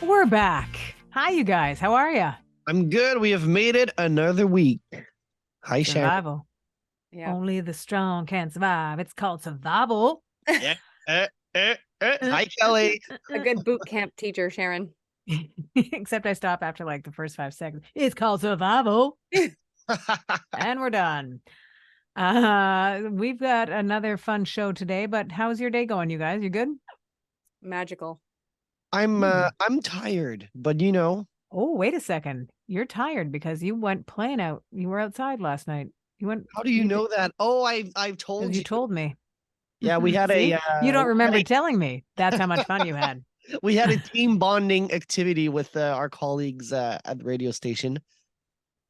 We're back. Hi, you guys. How are you? I'm good. We have made it another week. Hi, Sharon. Survival. Yeah. Only the strong can survive. It's called survival. Yeah. Hi, Kelly. A good boot camp teacher, Sharon. Except I stop after like the first 5 seconds. It's called survival. And we're done. We've got another fun show today, but how's your day going, you guys? You good? Magical. I'm tired, but you know. Oh, wait a second. You're tired because you went playing out. You were outside last night. You went. How do you know that? Oh, I've told You you. told me. Yeah, we had See? a. You don't remember telling me. That's how much fun you had. We had a team bonding activity with our colleagues at the radio station.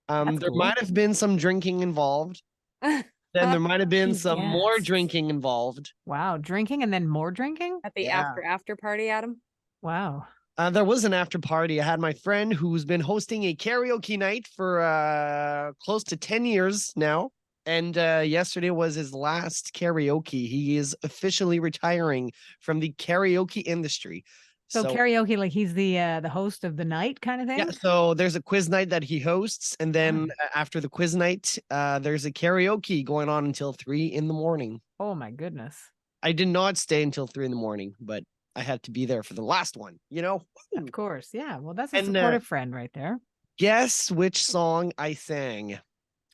That's There cool. might have been some drinking involved. Then there might have been some more drinking involved. Wow, drinking and then more drinking? At the Yeah. after party, Adam. Wow. There was an after party. I had my friend who's been hosting a karaoke night for close to 10 years now. And yesterday was his last karaoke. He is officially retiring from the karaoke industry. So karaoke, like he's the host of the night kind of thing? Yeah, so there's a quiz night that he hosts. And then after the quiz night, there's a karaoke going on until 3 a.m. Oh, my goodness. I did not stay until 3 a.m, but I had to be there for the last one, you know? Of course. Yeah. Well, that's a supportive friend right there. Guess which song I sang.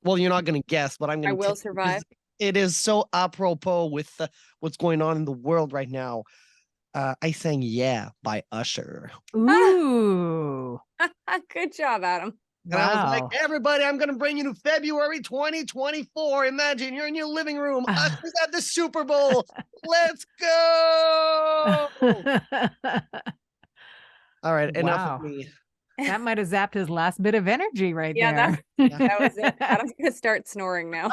Well, you're not going to guess, but I'm going to. I Will Survive. It is so apropos with what's going on in the world right now. I sang Yeah by Usher. Ooh. Good job, Adam. And I was like, everybody, I'm going to bring you to February 2024. Imagine you're in your living room. Usher's at the Super Bowl. Let's go. All right. Enough of me. That might have zapped his last bit of energy right there. That was it. Adam's going to start snoring now.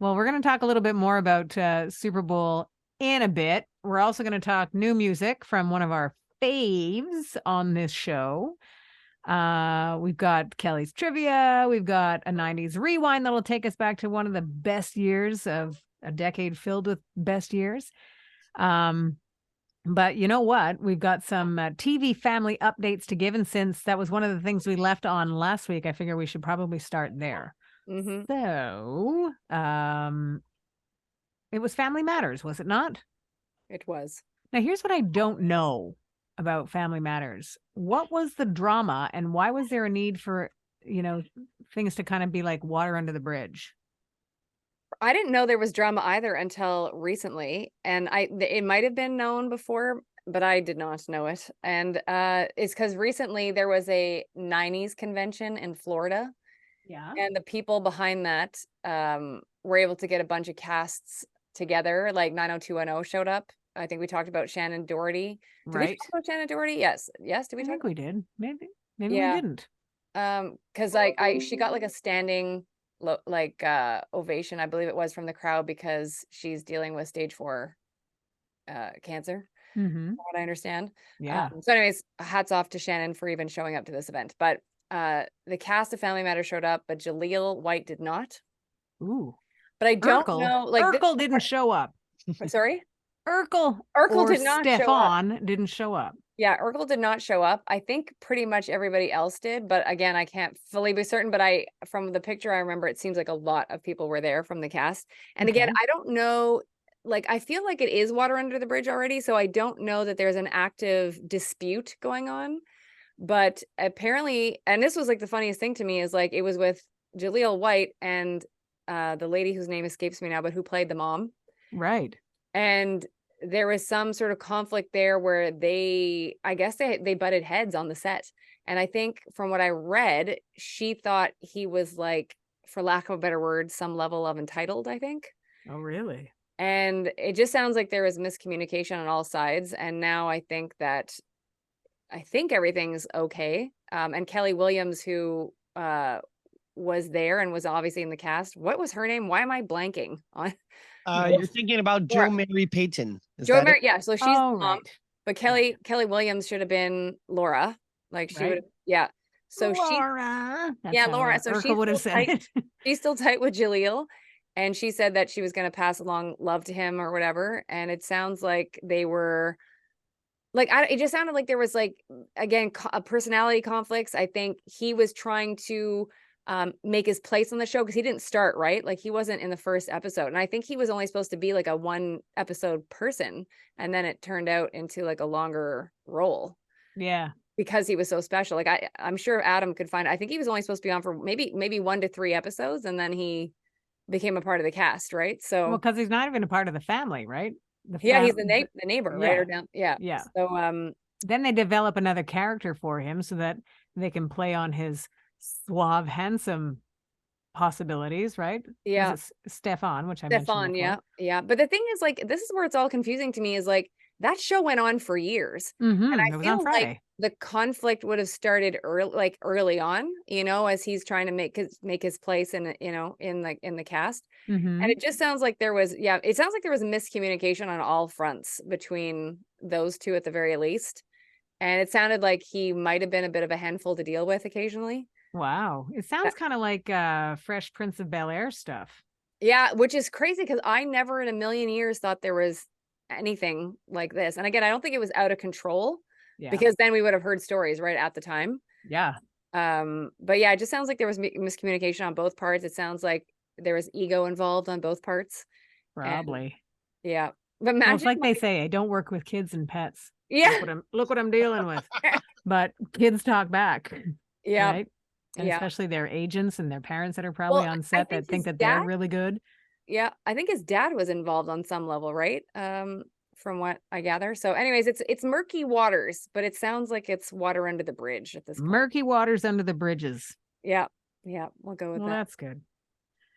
Well, we're going to talk a little bit more about Super Bowl in a bit. We're also going to talk new music from one of our faves on this show. We've got Kelly's trivia. We've got a 90s rewind that'll take us back to one of the best years of a decade filled with best years. But you know what? We've got some TV family updates to give. And since that was one of the things we left on last week, I figure we should probably start there. Mm-hmm. So, it was Family Matters, was it not? It was. Now, here's what I don't know about Family Matters. What was the drama and why was there a need for, things to kind of be like water under the bridge? I didn't know there was drama either until recently, and it might have been known before, but I did not know it. And it's because recently there was a 90's convention in Florida. Yeah. And the people behind that were able to get a bunch of casts together, like 90210 showed up. I think we talked about Shannon Doherty. Did we talk about Shannon Doherty? Yes. Did we I talk? think we did. Maybe we didn't. Because she got like a standing ovation, I believe it was, from the crowd because she's dealing with stage 4 cancer, from what I understand. Yeah. So anyways, hats off to Shannon for even showing up to this event. But the cast of Family Matters showed up, but Jaleel White did not. Ooh. But I don't know. Like Urkel didn't show up. Sorry? Urkel did not Stefan didn't show up. Yeah, Urkel did not show up. I think pretty much everybody else did, but again, I can't fully be certain, but from the picture I remember, it seems like a lot of people were there from the cast. And again, I don't know, like, I feel like it is water under the bridge already, so I don't know that there's an active dispute going on. But apparently, and this was like the funniest thing to me, is like it was with Jaleel White and the lady whose name escapes me now, but who played the mom. Right. And there was some sort of conflict there where they butted heads on the set. And I think from what I read, she thought he was, like, for lack of a better word, some level of entitled, I think. Oh, really? And it just sounds like there was miscommunication on all sides. And now I think everything's okay. And Kelly Williams, who was there and was obviously in the cast. What was her name? Why am I blanking on? You're thinking about Jo Mary Payton. Yeah. So she's the mom, but Kelly Williams should have been Laura. Like she would. Yeah. So Laura. Laura. So Urkel would have said it. She's still tight with Jaleel, and she said that she was going to pass along love to him or whatever. And it sounds like they were like, it just sounded like there was like, again, personality conflicts. I think he was trying to make his place on the show because he didn't start, right? Like he wasn't in the first episode. And I think he was only supposed to be like a 1 episode person. And then it turned out into like a longer role Yeah. because he was so special. Like I'm sure Adam could find, I think he was only supposed to be on for maybe 1 to 3 episodes, and then he became a part of the cast, right? Well, So because he's not even a part of the family, right? yeah, he's the neighbor, right? Yeah. Or down, yeah. Yeah. So Then they develop another character for him so that they can play on his suave, handsome possibilities, right? yeah. Was it Stefan, which I mentioned Stefan, before. yeah, yeah. But the thing is, like, this is where it's all confusing to me is like that show went on for years. And I It was on feel like Friday. the conflict would have started early on, as he's trying to make his place in, in the cast. And it just sounds like it sounds like there was a miscommunication on all fronts between those two at the very least. And it sounded like he might have been a bit of a handful to deal with occasionally. Wow. It sounds kind of like Fresh Prince of Bel-Air stuff. Yeah, which is crazy because I never in a million years thought there was anything like this. And again, I don't think it was out of control because then we would have heard stories right at the time. Yeah. But yeah, it just sounds like there was miscommunication on both parts. It sounds like there was ego involved on both parts. Probably. Yeah. But Well, it's like they say, I don't work with kids and pets. Yeah. Look what I'm dealing with. But kids talk back. Yeah. Right. And yeah. especially their agents and their parents that are probably on set that think that they're really good. Yeah. I think his dad was involved on some level, right? From what I gather. So anyways, it's murky waters, but it sounds like it's water under the bridge at this point. Murky waters under the bridges. Yeah. Yeah. We'll go with that. Well, that's good.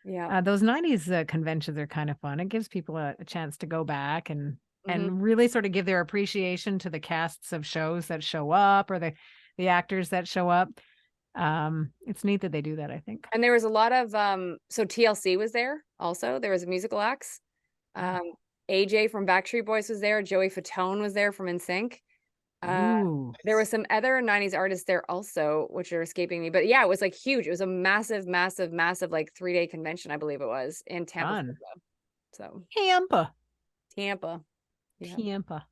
Yeah. Those 90s conventions are kind of fun. It gives people a chance to go back and really sort of give their appreciation to the casts of shows that show up or the actors that show up. It's neat that they do that, I think. And there was a lot of so TLC was there also. There was musical acts. AJ from Backstreet Boys was there. Joey Fatone was there from NSYNC. There was some other 90s artists there also, which are escaping me. But yeah, it was like huge. It was a massive, massive, massive like 3-day convention, I believe it was, in Tampa. Florida. So Tampa. Yeah. Tampa.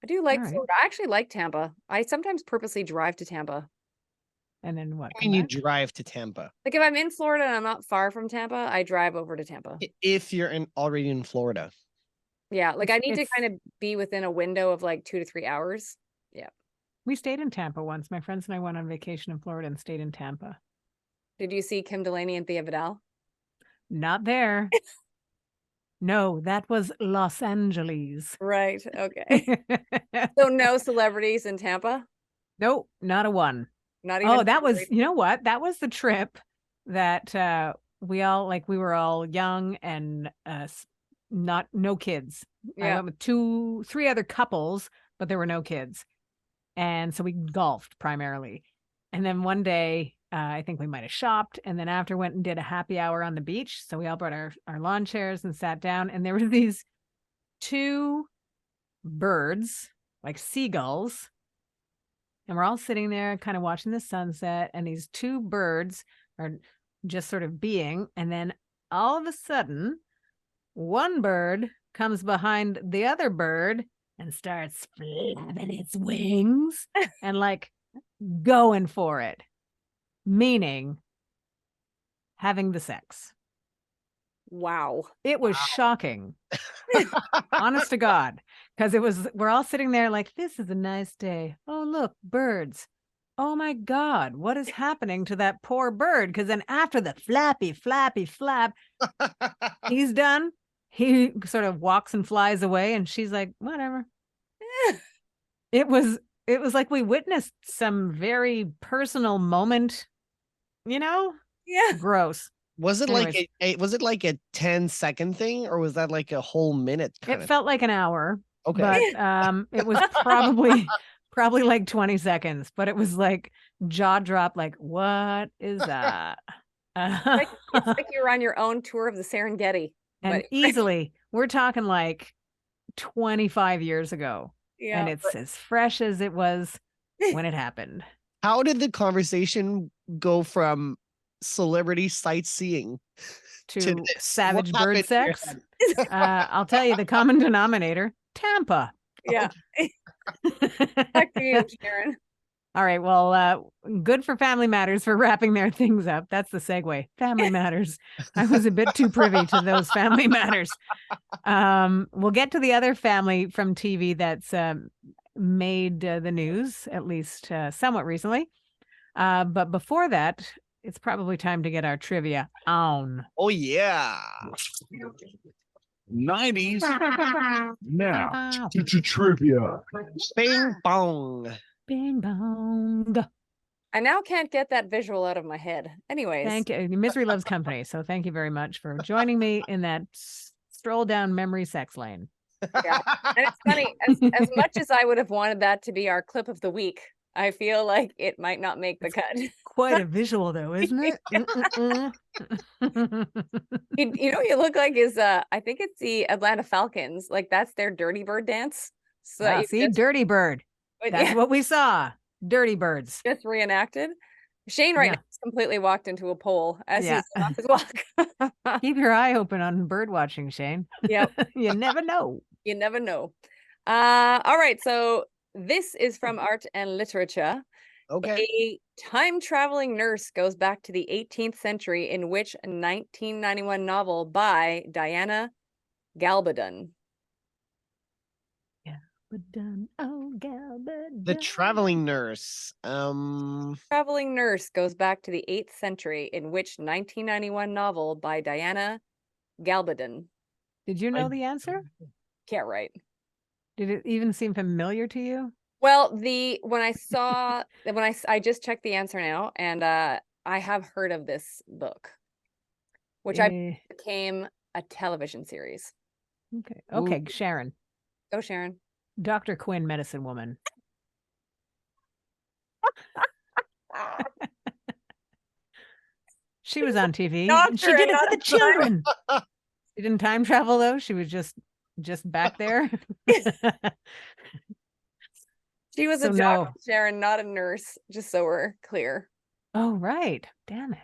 I do like Florida. I actually like Tampa. I sometimes purposely drive to Tampa. And then what? When you drive to Tampa? Like if I'm in Florida and I'm not far from Tampa, I drive over to Tampa. If you're already in Florida. Yeah, like I need to kind of be within a window of like 2 to 3 hours. Yeah. We stayed in Tampa once. My friends and I went on vacation in Florida and stayed in Tampa. Did you see Kim Delaney and Thea Vidal? Not there. No, that was Los Angeles. Right. Okay. So no celebrities in Tampa? Nope, not a one. Not even. Oh, that was, you know what? That was the trip that we were all young and no kids. Yeah. I went with 3 other couples, but there were no kids. And so we golfed primarily. And then one day, I think we might have shopped, and then after went and did a happy hour on the beach. So we all brought our lawn chairs and sat down, and there were these 2 birds, like seagulls. And we're all sitting there kind of watching the sunset, and these 2 birds are just sort of being, and then all of a sudden, one bird comes behind the other bird and starts flapping its wings and like going for it, meaning having the sex. Wow. It was shocking. Honest to God. Because we're all sitting there like, this is a nice day. Oh, look, birds. Oh my God, what is happening to that poor bird? Because then after the flappy flap, he's done. He sort of walks and flies away, and she's like, whatever. It was like we witnessed some very personal moment, Yeah. Gross. Was it Anyways. like a 10-second thing, or was that like a whole minute? It felt like an hour. Okay. But it was probably like 20 seconds, but it was like jaw drop, like, what is that? It's like you're on your own tour of the Serengeti. And easily, we're talking like 25 years ago. Yeah, and it's as fresh as it was when it happened. How did the conversation go from celebrity sightseeing to savage bird sex? I'll tell you the common denominator, Tampa. Yeah. Back to you, Sharon. All right. Well, good for Family Matters for wrapping their things up. That's the segue. Family Matters. I was a bit too privy to those Family Matters. We'll get to the other family from TV that's made the news, at least somewhat recently. But before that, it's probably time to get our trivia on. Oh, yeah. 90s now. Wow. Trivia. Bing bong. Bing bong. I now can't get that visual out of my head. Anyways. Thank you. Misery loves company. So thank you very much for joining me in that stroll down memory sex lane. Yeah. And it's funny, as much as I would have wanted that to be our clip of the week, I feel like it might not make the cut. Quite a visual though, isn't it? You look like is I think it's the Atlanta Falcons. Like that's their Dirty Bird dance. So See, Dirty Bird. That's what we saw. Dirty Birds. Just reenacted. Shane now completely walked into a pole as he's off his walk. Keep your eye open on bird watching, Shane. Yep. You never know. You never know. All right. So this is from Art and Literature. Okay. A time-traveling nurse goes back to the 18th century in which 1991 novel by Diana Gabaldon. The Traveling Nurse. Traveling nurse goes back to the 8th century in which 1991 novel by Diana Gabaldon. Did you know the answer? Can't write. Did it even seem familiar to you? Well, when I just checked the answer now, and I have heard of this book, which I became a television series. Okay, Sharon. Go, Sharon. Dr. Quinn, Medicine Woman. She was on TV. And she did it for the children. She didn't time travel though. She was just back there. She was a doctor, Sharon, not a nurse, just so we're clear. Oh, right. Damn it.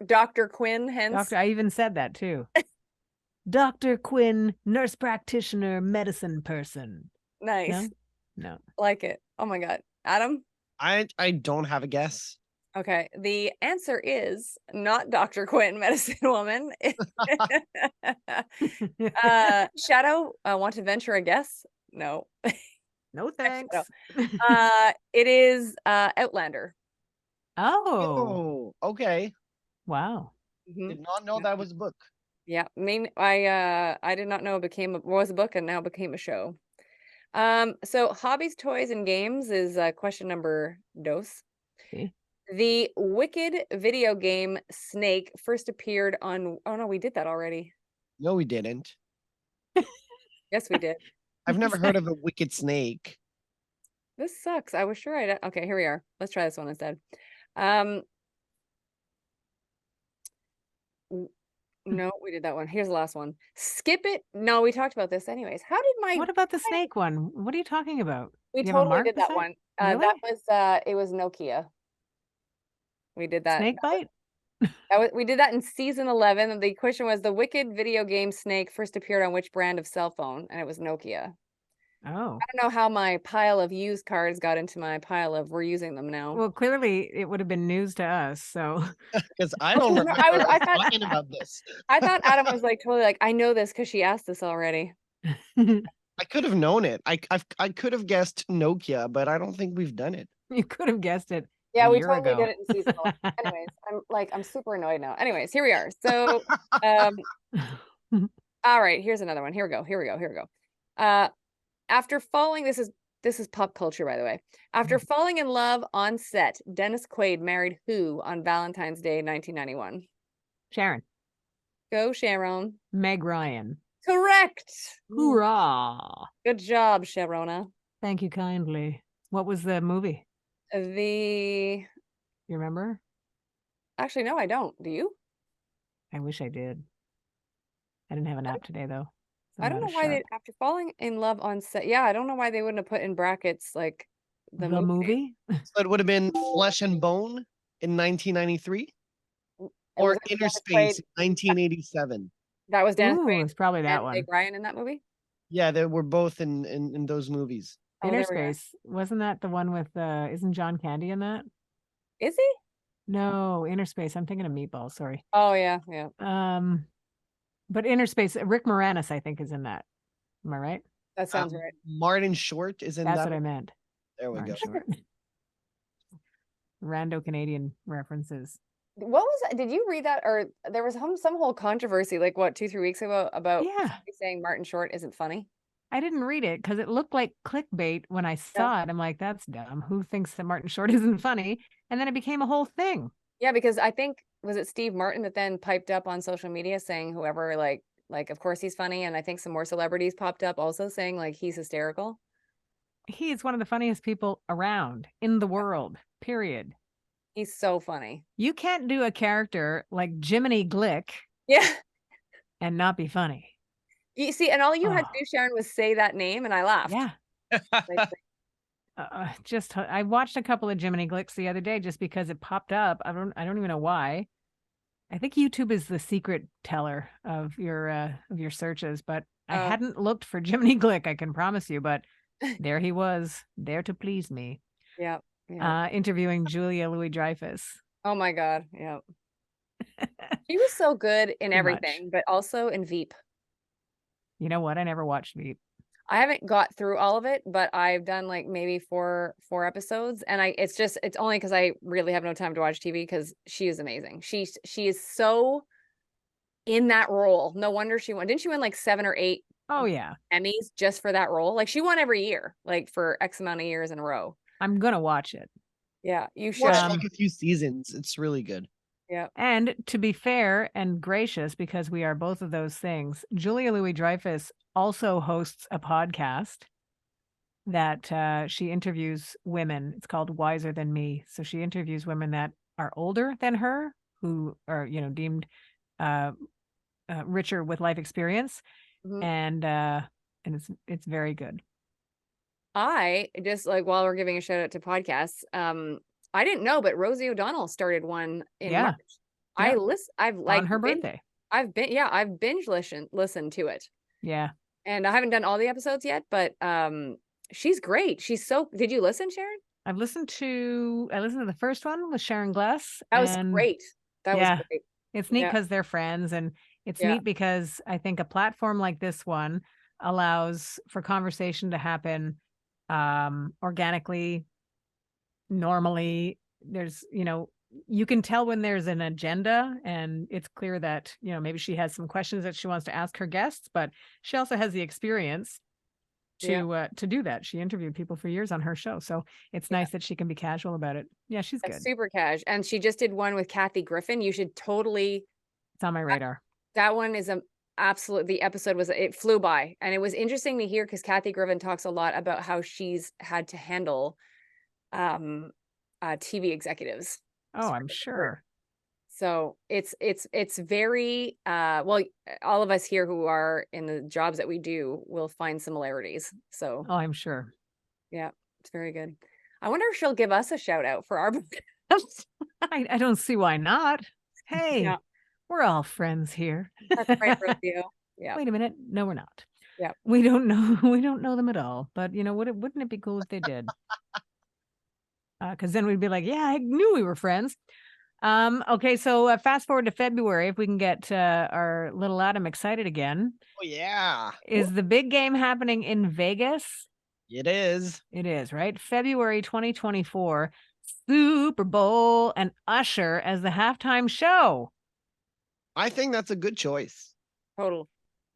Dr. Quinn, hence. I even said that too. Dr. Quinn, nurse practitioner, medicine person. Nice. No. Like it. Oh my God. Adam? I don't have a guess. Okay. The answer is not Dr. Quinn, medicine woman. Shadow, want to venture a guess? No. No thanks. It is Outlander. Oh, okay. Wow. Did not know that was a book. Yeah, I did not know it was a book and now became a show. So hobbies, toys, and games is question number 2. Okay. The Wicked video game Snake first appeared on. Oh no, we did that already. No, we didn't. Yes, we did. I've never heard of a wicked snake. This sucks. I was sure I did. Okay, here we are. Let's try this one instead. No, we did that one. Here's the last one. Skip it. No, we talked about this anyways. What about the snake one? What are you talking about? We totally did that one. Really? That was it was Nokia. We did that. Snake bite? We did that in season 11. The question was the Wicked video game Snake first appeared on which brand of cell phone? And it was Nokia. Oh. I don't know how my pile of used cards got into my pile of we're using them now. Well, clearly it would have been news to us. So because I don't remember talking about this. I thought Adam was like totally like, I know this because she asked this already. I could have known it. I could have guessed Nokia, but I don't think we've done it. You could have guessed it. Yeah, we totally did it in season 11. Anyways, I'm super annoyed now. Anyways, here we are. So all right, here's another one. Here we go. After falling, this is pop culture, by the way. After falling in love on set, Dennis Quaid married who on Valentine's Day 1991? Sharon. Go, Sharon. Meg Ryan. Correct. Hoorah. Good job, Sharona. Thank you kindly. What was the movie? You remember? Actually, no, I don't. Do you? I wish I did. I didn't have a nap today, though. So I don't know why after falling in love on set. Yeah, I don't know why they wouldn't have put in brackets like the movie. So it would have been Flesh and Bone in 1993 or Inner Space 1987. That was Dennis Quaid. It's probably that one. Meg Ryan in that movie. Yeah, they were both in those movies. Oh, there we are. Interspace. Wasn't that the one with isn't John Candy in that? Is he? No, Interspace. I'm thinking of Meatball, sorry. Oh yeah, yeah. But Interspace, Rick Moranis, I think, is in that. Am I right? That sounds right. Martin Short is in That's that. what I meant. There we Martin go. Short. Rando Canadian references. What was that? Did you read that? Or there was some whole controversy, like what, 2-3 weeks ago about Yeah. somebody saying Martin Short isn't funny? I didn't read it because it looked like clickbait when I saw it. I'm like, that's dumb. Who thinks that Martin Short isn't funny? And then it became a whole thing. Yeah, because I think, was it Steve Martin that then piped up on social media saying whoever like of course he's funny, and I think some more celebrities popped up also saying like he's hysterical. He is one of the funniest people around in the world, period. He's so funny. You can't do a character like Jiminy Glick Yeah. and not be funny. You see, and all you had to Oh. do, Sharon, was say that name and I laughed. Yeah. Like, I watched a couple of Jiminy Glicks the other day just because it popped up. I don't even know why. I think YouTube is the secret teller of your searches, but I hadn't looked for Jiminy Glick, I can promise you, but there he was, there to please me. Yeah. Interviewing Julia Louis-Dreyfus. Oh my God. Yeah. She was so good in everything, but also in Veep. You know what? I never watched Veep. I haven't got through all of it, but I've done like maybe four episodes, and it's only because I really have no time to watch TV because she is amazing. She is so in that role. No wonder she won. Didn't she win like 7 or 8? Oh yeah, Emmys just for that role. Like she won every year, like for X amount of years in a row. I'm gonna watch it. Yeah, you should. Watch like a few seasons. It's really good. Yeah. And to be fair and gracious, because we are both of those things, Julia Louis-Dreyfus also hosts a podcast that she interviews women. It's called Wiser Than Me. So she interviews women that are older than her, who are, deemed richer with life experience. Mhm. And it's very good. I just, like, while we're giving a shout out to podcasts, I didn't know, but Rosie O'Donnell started one in March. Yeah. I've like on her birthday. I've binge listened to it. Yeah. And I haven't done all the episodes yet, but she's great. Did you listen, Sharon? I listened to the first one with Sharon Glass. That was great. That was great. It's neat because they're friends, and it's neat because I think a platform like this one allows for conversation to happen organically, normally. There's, you can tell when there's an agenda, and it's clear that, maybe she has some questions that she wants to ask her guests, but she also has the experience to do that. She interviewed people for years on her show. So it's nice that she can be casual about it. Yeah, she's good. Super cash. And she just did one with Kathy Griffin. You should totally. It's on my radar. That one is the episode it flew by, and it was interesting to hear because Kathy Griffin talks a lot about how she's had to handle TV executives. Oh, I'm sure. So it's very well, all of us here who are in the jobs that we do will find similarities. So I'm sure. Yeah, it's very good. I wonder if she'll give us a shout out for our I don't see why not. Hey, we're all friends here. That's right, Rocio. Yeah. Wait a minute. No, we're not. Yeah. We don't know them at all. But wouldn't it be cool if they did? Because then we'd be like, yeah, I knew we were friends. Okay, so fast forward to February, if we can get our little Adam excited again. Oh yeah. Is the big game happening in Vegas? It is. It is, right? February 2024, Super Bowl, and Usher as the halftime show. I think that's a good choice. Total.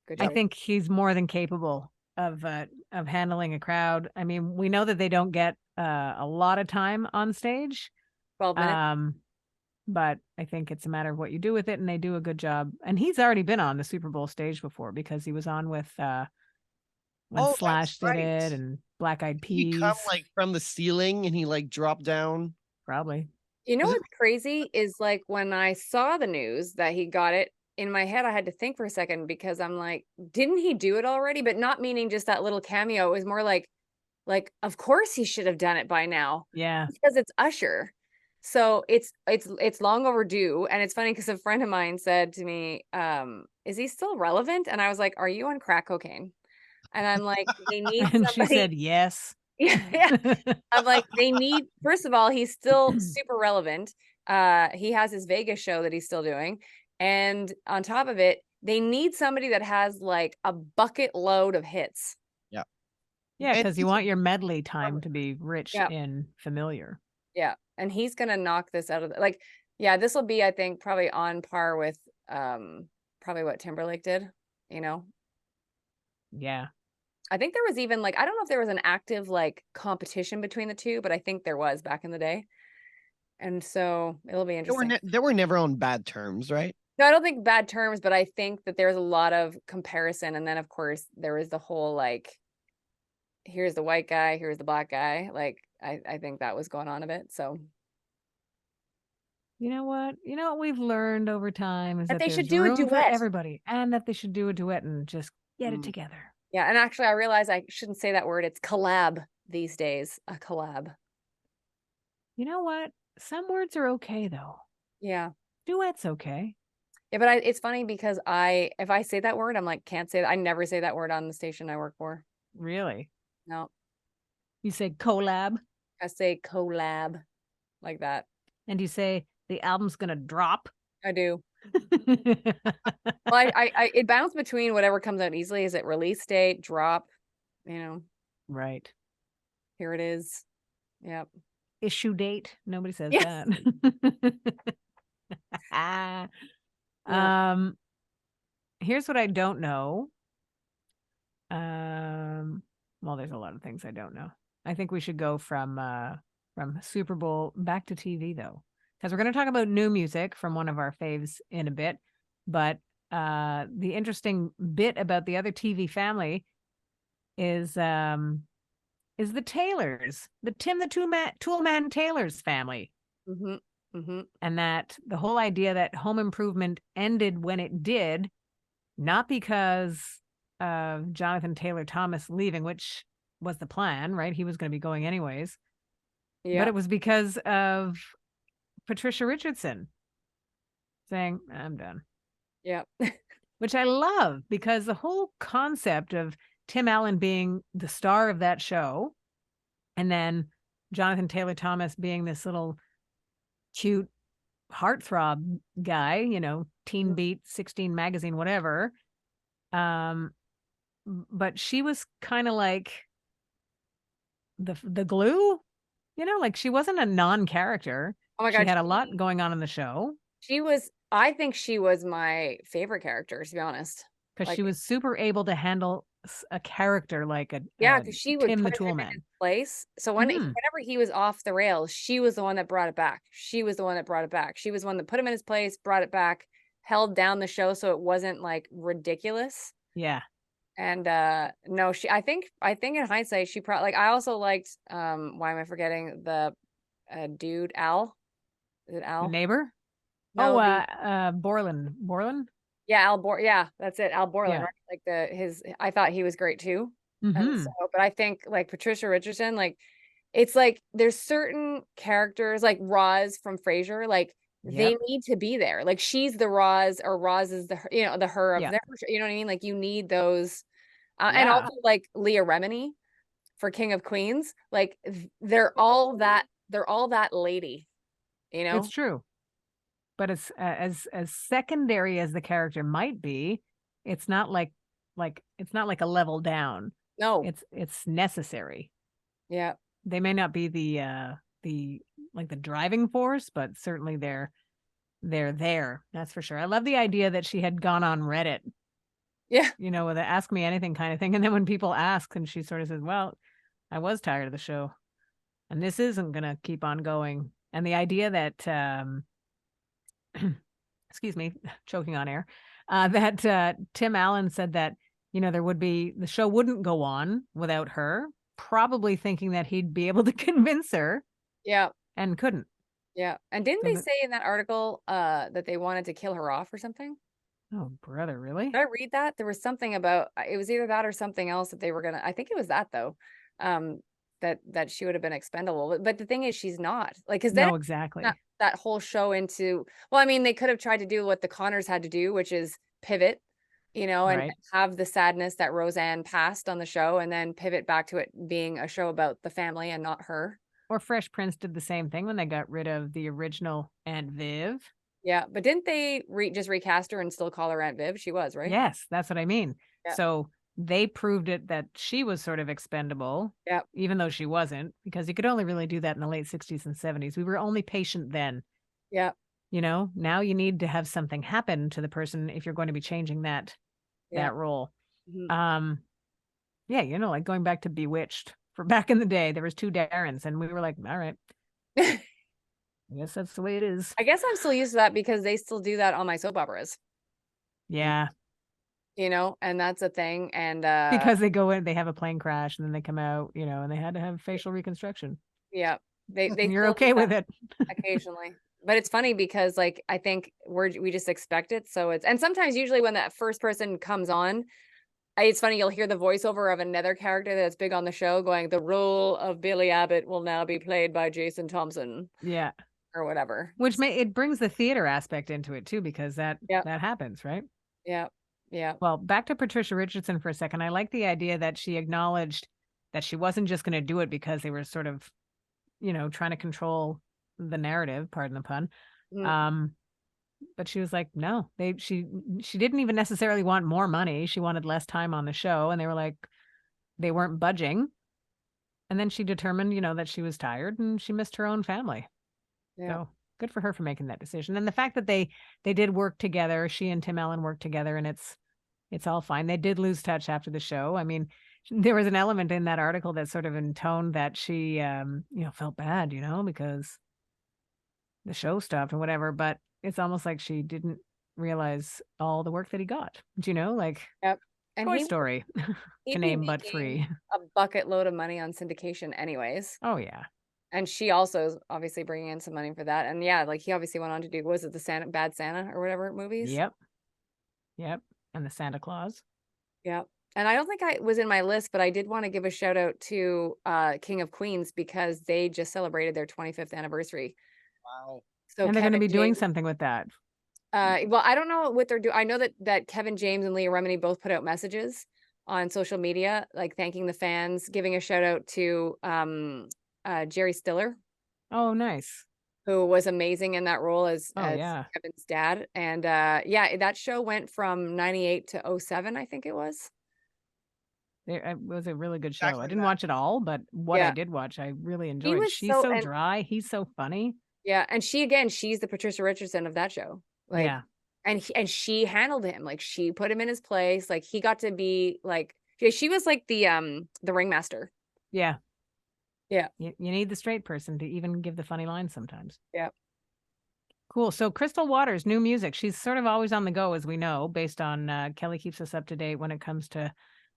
Good choice. I think he's more than capable of handling a crowd. I mean, we know that they don't get a lot of time on stage. 12 minutes. But I think it's a matter of what you do with it, and they do a good job. And he's already been on the Super Bowl stage before because he was on with when Slash did it and Black Eyed Peas. He come like from the ceiling and he like dropped down. Probably. You know what's crazy is like when I saw the news that he got it, in my head I had to think for a second because I'm like, didn't he do it already? But not meaning just that little cameo. It was more like of course he should have done it by now. Yeah. Because it's Usher. So it's long overdue. And it's funny because a friend of mine said to me, is he still relevant? And I was like, are you on crack cocaine? And I'm like, they need and somebody. she said yes. Yeah. I'm like, they need, first of all, he's still super relevant. He has his Vegas show that he's still doing. And on top of it, they need somebody that has like a bucket load of hits. Yeah. Yeah, And because you he's want your medley time to be rich Yeah. in familiar. Yeah. And he's gonna knock this out of the, like, yeah, this will be, I think, probably on par with probably what Timberlake did, you know. Yeah. I think there was even like, I don't know if there was an active like competition between the two, but I think there was back in the day. And so it'll be interesting. they were never on bad terms, right? No, I don't think bad terms, but I think that there's a lot of comparison. And then of course there was the whole like, here's the white guy, here's the black guy. Like I think that was going on a bit. So You know what? We've learned over time is that that they should there's do a room for duet. everybody, and that they should do a duet and just get it Mm. together. Yeah. And actually I realized I shouldn't say that word. It's collab these days, a collab. You know what? Some words are okay though. Yeah. Duet's okay. Yeah, but it's funny because if I say that word, I'm like, can't say that. I never say that word on the station I work for. Really? No, You say collab, I say collab like that. and you say the album's gonna drop. I do. Well, it bounced between whatever comes out easily. Is it release date, drop, you know, Right. here it is. Yep. Issue date. Nobody says Yes. that. Yeah. Here's what I don't know. Well, there's a lot of things I don't know. I think we should go from Super Bowl back to TV though, because we're going to talk about new music from one of our faves in a bit. But the interesting bit about the other TV family is the Taylors, the Tim the Toolman Taylors family. Mm-hmm. Mm-hmm. And that the whole idea that Home Improvement ended when it did, not because of Jonathan Taylor Thomas leaving, which was the plan, right? He was going to be going anyways. Yeah. But it was because of Patricia Richardson saying, I'm done. Yeah. Which I love, because the whole concept of Tim Allen being the star of that show, and then Jonathan Taylor Thomas being this little cute heartthrob guy, Teen Beat, 16 magazine, whatever. But she was kind of like the glue, like she wasn't a non-character. Oh my She God. had a lot going on in the show I think she was my favorite character, to be honest. because Like, she was super able to handle a character like yeah, because she would Tim the put him in Toolman. his place. So Mhm. whenever he was off the rails, she was the one that brought it back. She was the one that brought it back. She was one that put him in his place, brought it back, held down the show so it wasn't like ridiculous. Yeah. And no, I think in hindsight, she probably, like, I also liked why am I forgetting the dude, Al? Is it The Al? neighbor. No, Borland. yeah, yeah, that's it, Al Borland, Yeah. right? Like I thought he was great too. And Mhm. so, but I think like Patricia Richardson, like, it's like there's certain characters like Roz from Frasier, like they Yep. need to be there. Like she's the Roz, or Roz is the the her of Yeah. their, you know what I mean? Like you need those, and Yeah. also like Leah Remini for King of Queens. Like they're all that lady, you know? It's true. But it's as secondary as the character might be, it's not like it's not like a level down. No, It's necessary. yeah, They may not be the like the driving force, but certainly they're there. That's for sure. I love the idea that she had gone on Reddit, yeah, with a ask me anything kind of thing. And then when people ask, and she sort of says, well, I was tired of the show and this isn't going to keep on going. And the idea that, excuse me, choking on air, that Tim Allen said that, the show wouldn't go on without her, probably thinking that he'd be able to convince her yeah, and couldn't. yeah. And didn't So they say in that article that they wanted to kill her off or something? Oh, brother, really? Did I read that? There was something about, it was either that or something else that they were gonna, I think it was that though, that she would have been expendable. But the thing is, she's not, like, because then No, exactly. that whole show into, well, I mean, they could have tried to do what the Connors had to do, which is pivot, you know, and Right. have the sadness that Roseanne passed on the show and then pivot back to it being a show about the family and not her. Or Fresh Prince did the same thing when they got rid of the original Aunt Viv. Yeah, but didn't they just recast her and still call her Aunt Viv? She was, right? Yes, that's what I mean. Yeah. So they proved it that she was sort of expendable, Yeah. even though she wasn't, because you could only really do that in the late 60s and 70s. We were only patient then. Yeah. You know, now you need to have something happen to the person if you're going to be changing that Yeah. role. Mhm. Yeah, you know, like going back to Bewitched. For back in the day, there was 2 Darrens, and we were like, all right, I guess that's the way it is. I guess I'm still used to that because they still do that on my soap operas, Yeah, you know, and that's a thing. And because they go in, they have a plane crash, and then they come out, you know, and they had to have facial reconstruction. yeah, they And you're still do okay that with it. occasionally. But it's funny because like I think we just expect it. So it's, and sometimes usually when that first person comes on, it's funny, you'll hear the voiceover of another character that's big on the show going, the role of Billy Abbott will now be played by Jason Thompson Yeah. or whatever. Which it brings the theater aspect into it too, because that Yeah. happens, right? Yeah. Yeah. Well, back to Patricia Richardson for a second. I like the idea that she acknowledged that she wasn't just going to do it because they were sort of, you know, trying to control the narrative, pardon the pun. Mm. But she was like, no, she didn't even necessarily want more money. She wanted less time on the show, and they were like, they weren't budging. And then she determined, you know, that she was tired and she missed her own family. Yeah. So good for her for making that decision. And the fact that they did work together, she and Tim Allen worked together, and it's all fine. They did lose touch after the show. I mean, there was an element in that article that sort of intoned that she, you know, felt bad, you know, because the show stopped and whatever. But it's almost like she didn't realize all the work that he got. Do you know, like Yep. And Toy he Story, he'd to be name but making 3. a bucket load of money on syndication anyways. Oh yeah. And she also is obviously bringing in some money for that. And yeah, like he obviously went on to do, was it the Bad Santa or whatever movies? Yep. Yep. And the Santa Claus. Yep. And I don't think I was in my list, but I did want to give a shout out to King of Queens because they just celebrated their 25th anniversary. Wow. So And they're going to Kevin be doing James, something with that. well, I don't know what they're doing. I know that Kevin James and Leah Remini both put out messages on social media, like thanking the fans, giving a shout out to Jerry Stiller, Oh, nice. who was amazing in that role as Yeah. Kevin's dad. And yeah, that show went from 98 to 07, I think it was. It was a really good show. Exactly I didn't that. watch it all, but what I Yeah. did watch, I really enjoyed. was She's so- so and- dry. He's so funny. Yeah, and she's the Patricia Richardson of that show. Like, Yeah. and she handled him, like she put him in his place. Like he got to be like, she was like the ringmaster. Yeah. Yeah. You need the straight person to even give the funny lines sometimes. Yeah. Cool. So Crystal Waters, new music. She's sort of always on the go, as we know, based on Kelly keeps us up to date when it comes to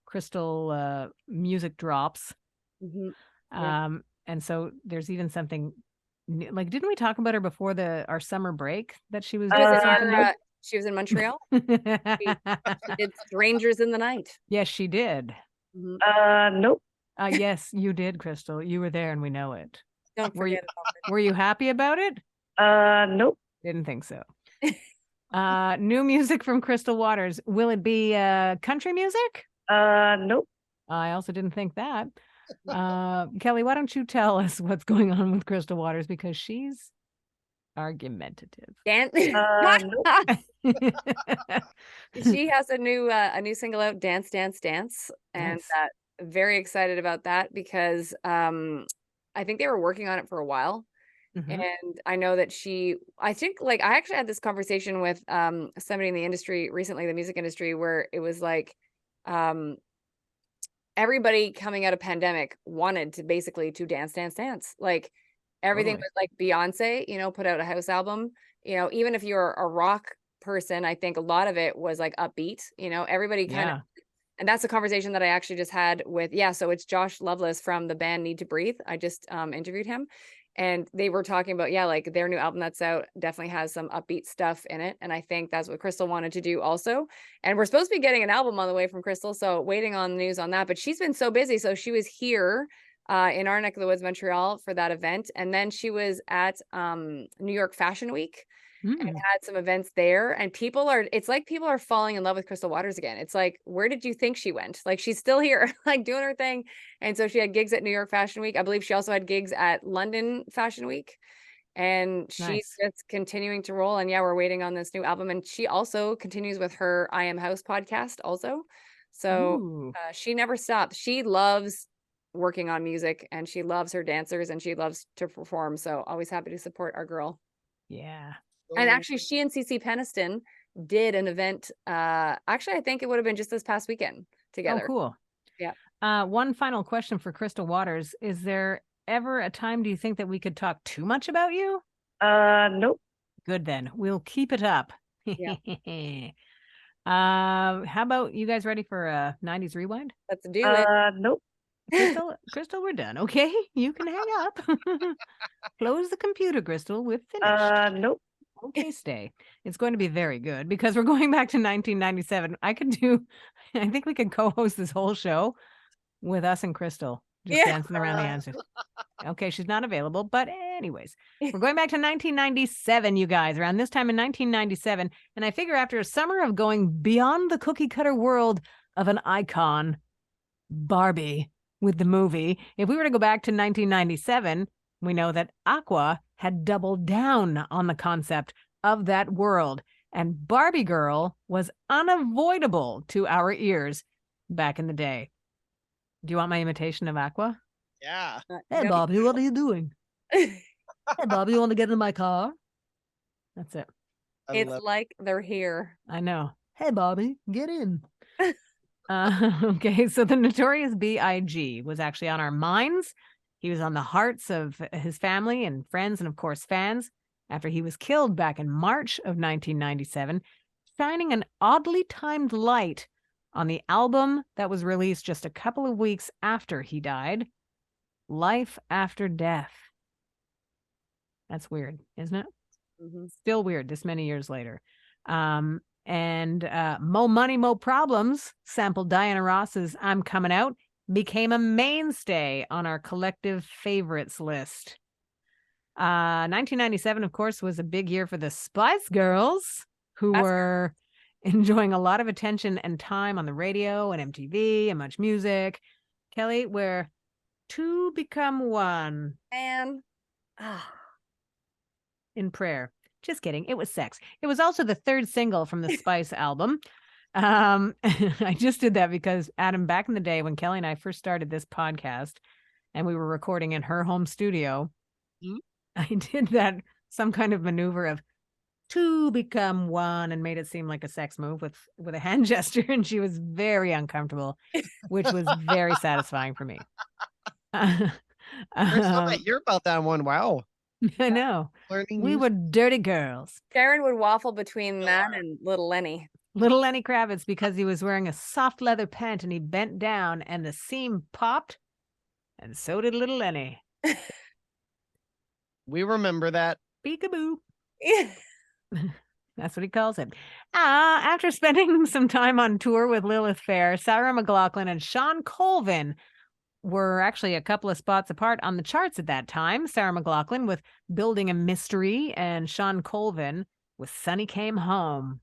Crystal music drops. Yeah. And so there's even something like, didn't we talk about her before our summer break that she was doing something new? She was in Montreal. She did Strangers in the Night. Yes, she did. Nope. Yes, you did, Crystal. You were there and we know it. Don't Were you- forget about it. Were you happy about it? Nope. Didn't think so. New music from Crystal Waters. Will it be country music? Nope. I also didn't think that. Kelly, why don't you tell us what's going on with Crystal Waters, because she's argumentative. Nope. She has a new single out, Dance Dance Dance, and Nice. very excited about that because I think they were working on it for a while. Mhm. And I know that I think like I actually had this conversation with somebody in the industry recently, the music industry, where it was like everybody coming out of pandemic wanted to basically to dance, dance, dance. Like everything Totally. was like Beyonce, you know, put out a house album. You know, even if you're a rock person, I think a lot of it was like upbeat, you know, everybody kind of, and that's a conversation that I actually just had with, so it's Josh Loveless from the band Need to Breathe. I just interviewed him. And they were talking about, like their new album that's out definitely has some upbeat stuff in it. And I think that's what Crystal wanted to do also. And we're supposed to be getting an album on the way from Crystal. So waiting on the news on that. But she's been so busy. So she was here in our neck of the woods, Montreal, for that event. And then she was at New York Fashion Week. and Mm. had some events there. And it's like people are falling in love with Crystal Waters again. It's like, where did you think she went? Like, she's still here, like doing her thing. And so she had gigs at New York Fashion Week. I believe she also had gigs at London Fashion Week. And she's Nice. just continuing to roll. And yeah, we're waiting on this new album. And she also continues with her I Am House podcast also. So Ooh. she never stops. She loves working on music, and she loves her dancers, and she loves to perform. So always happy to support our girl. Yeah. And So actually, she and CC Peniston did an event. Actually, I think it would have been just this past weekend Oh, together. cool. Yeah. One final question for Crystal Waters. Is there ever a time, do you think, that we could talk too much about you? Nope. Good then. We'll keep it up. Yeah. How about you guys ready for a 90s rewind? Let's do it. Nope. Crystal, we're done. Okay, you can hang up. Close the computer, Crystal. We're finished. Nope. Okay, stay. It's going to be very good because we're going back to 1997. I think we could co-host this whole show with us and Crystal just Yeah. dancing around the answers. Okay, she's not available, but anyways, we're going back to 1997, you guys, around this time in 1997. And I figure after a summer of going beyond the cookie cutter world of an icon, Barbie, with the movie, if we were to go back to 1997, we know that Aqua had doubled down on the concept of that world, and Barbie Girl was unavoidable to our ears back in the day. Do you want my imitation of Aqua? yeah. Hey, No. Bobby, what are you doing? Hey, Bobby, you want to get in my car? That's it. I It's love like they're here. I know. Hey, Bobby, get in. Okay, so the Notorious B.I.G. was actually on our minds. He was on the hearts of his family and friends and, of course, fans after he was killed back in March of 1997, shining an oddly timed light on the album that was released just a couple of weeks after he died, Life After Death. That's weird, isn't it? Mhm. Still weird this many years later. And Mo Money, Mo Problems, sampled Diana Ross's I'm Coming Out, became a mainstay on our collective favorites list. 1997, of course, was a big year for the Spice Girls, who were enjoying a lot of attention and time on the radio and MTV and Much Music. Kelly, where two become one And in prayer. Just kidding. It was sex. It was also the third single from the Spice album. I just did that because, Adam, back in the day when Kelly and I first started this podcast and we were recording in her home studio, I did that some kind of maneuver of two become one and made it seem like a sex move with a hand gesture, and she was very uncomfortable, which was very satisfying for me. First time I hear about that one. Wow. I know. Learning We new were dirty girls. Sharon would waffle between that and Little Lenny. Little Lenny Kravitz, because he was wearing a soft leather pant and he bent down and the seam popped, and so did Little Lenny. We remember that. Peekaboo. That's what he calls it. After spending some time on tour with Lilith Fair, Sarah McLachlan and Sean Colvin were actually a couple of spots apart on the charts at that time. Sarah McLachlan with Building a Mystery and Sean Colvin with Sunny Came Home.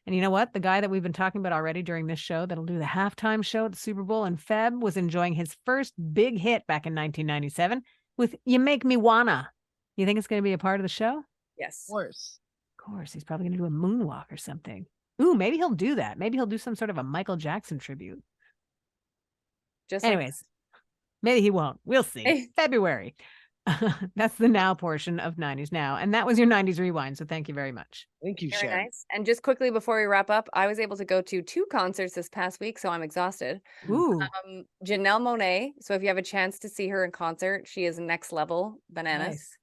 And you know what? The guy that we've been talking about already during this show that'll do the halftime show at the Super Bowl in Feb was enjoying his first big hit back in 1997 with You Make Me Wanna. You think it's going to be a part of the show? Yes. Of course. Of course. He's probably going to do a moonwalk or something. Ooh, maybe he'll do that. Maybe he'll do some sort of a Michael Jackson tribute. Just Anyways, maybe he won't. We'll see. February. That's the now portion of 90s Now. And that was your 90s Rewind. So thank you very much. Thank you, very Sharon. nice. And just quickly before we wrap up, I was able to go to 2 concerts this past week, so I'm exhausted. Ooh, Janelle Monáe. So if you have a chance to see her in concert, she is next level bananas. nice.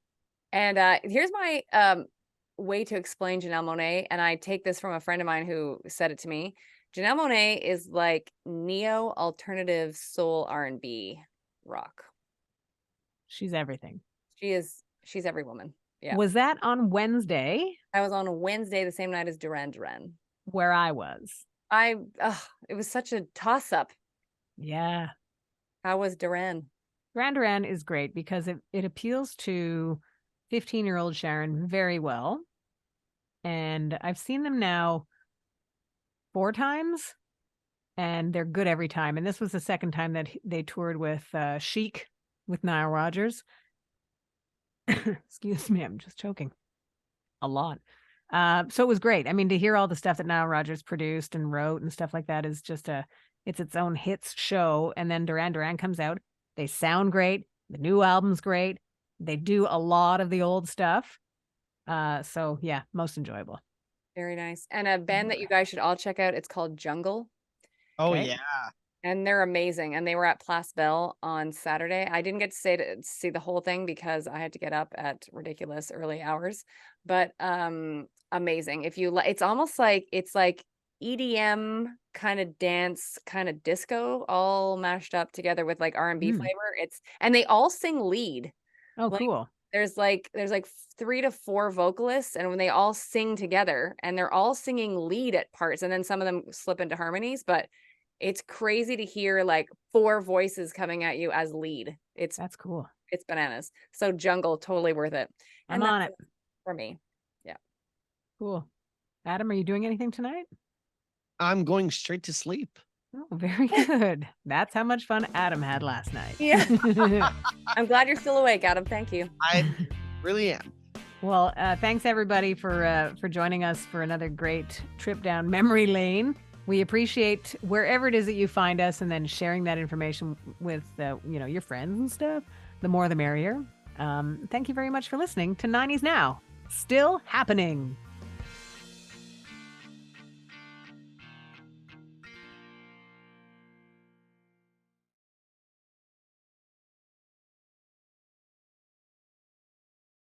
And here's my way to explain Janelle Monáe, and I take this from a friend of mine who said it to me. Janelle Monáe is like neo alternative soul R&B rock. She's everything. She's every woman. Yeah. Was that on Wednesday I was on a Wednesday, the same night as Duran Duran. where I was? It was such a toss up. Yeah. How was Duran? Duran Duran is great because it appeals to 15-year-old Sharon very well. and I've seen them now 4 times, and they're good every time. And this was the second time that they toured with Chic with Nile Rodgers. Excuse me, I'm just choking a lot. So it was great. I mean, to hear all the stuff that Nile Rodgers produced and wrote and stuff like that is just it's its own hits show. And then Duran Duran comes out. They sound great. The new album's great. They do a lot of the old stuff. So yeah, most enjoyable. Very nice. And a band that you guys should all check out, it's called Jungle. Oh Okay. yeah. And they're amazing. And they were at Place Belle on Saturday. I didn't get to see the whole thing because I had to get up at ridiculous early hours. But amazing. If you it's almost like it's like EDM kind of dance, kind of disco, all mashed up together with like R&B Mm. flavor. And they all sing lead. Oh, Like, cool. There's like 3 to 4 vocalists, and when they all sing together, and they're all singing lead at parts, and then some of them slip into harmonies, but it's crazy to hear like 4 voices coming at you as lead. That's cool. It's bananas. So Jungle, totally worth it. I'm And on that's it. for me. Cool. Adam, are you doing anything tonight? I'm going straight to sleep. Oh, very good. That's how much fun Adam had last night. Yeah. I'm glad you're still awake, Adam. Thank you. I really am. Well, thanks everybody for joining us for another great trip down memory lane. We appreciate wherever it is that you find us, and then sharing that information with your friends and stuff. The more, the merrier. Thank you very much for listening to 90's Now. Still happening.